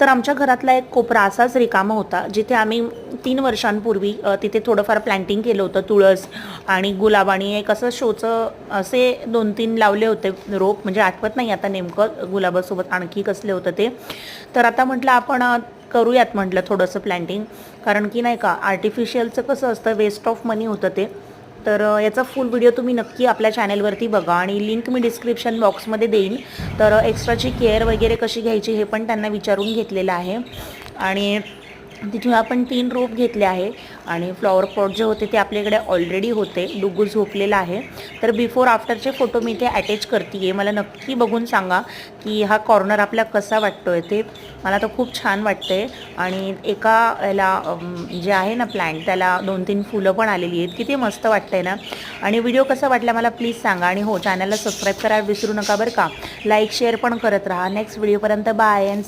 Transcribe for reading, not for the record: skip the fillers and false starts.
तर आमच्या घरातला एक कोपरा असाच रिकामा होता, जिथे आम्ही 3 वर्षांपूर्वी तिथे थोडंफार प्लॅन्टिंग केलं होतं. तुळस आणि गुलाब आणि एक असं शोचं असे 2-3 लावले होते रोप, म्हणजे आठवत नाही आता नेमकं गुलाबासोबत आणखी कसले होतं ते. तर आता म्हटलं आपण करूयात म्हटलं थोडंसं प्लॅन्टिंग, कारण की नाही का आर्टिफिशियलचं कसं असतं, वेस्ट ऑफ मनी होतं ते. तर याचा फुल व्हिडिओ तुम्ही नक्की आपल्या चॅनेलवरती बघा आणि लिंक मी डिस्क्रिप्शन बॉक्समध्ये देईन. तर एक्स्ट्राची केअर वगैरे कशी घ्यायची हे पण त्यांना विचारून घेतलेलं आहे. आणि तिथे आपण 3 रोप घेतले आहे आणि फ्लॉवर पॉट जे होते ते आपल्याकडे ऑलरेडी होते. डुग्गू झोपलेला आहे. तर बिफोर आफ्टरचे फोटो मी इथे अटॅच करते आहे. मला नक्की बघून सांगा की हा कॉर्नर आपला कसा वाटतो आहे ते. मला तर खूप छान वाटतं आहे. आणि एका याला जे आहे ना प्लॅन्ट, त्याला 2-3 फुलं पण आलेली आहेत. किती मस्त वाटतं आहे ना. आणि व्हिडिओ कसा वाटला मला प्लीज सांगा. आणि हो, चॅनलला सबस्क्राईब करायला विसरू नका बरं का. लाईक शेअर पण करत राहा. नेक्स्ट व्हिडिओपर्यंत बाय अँड सी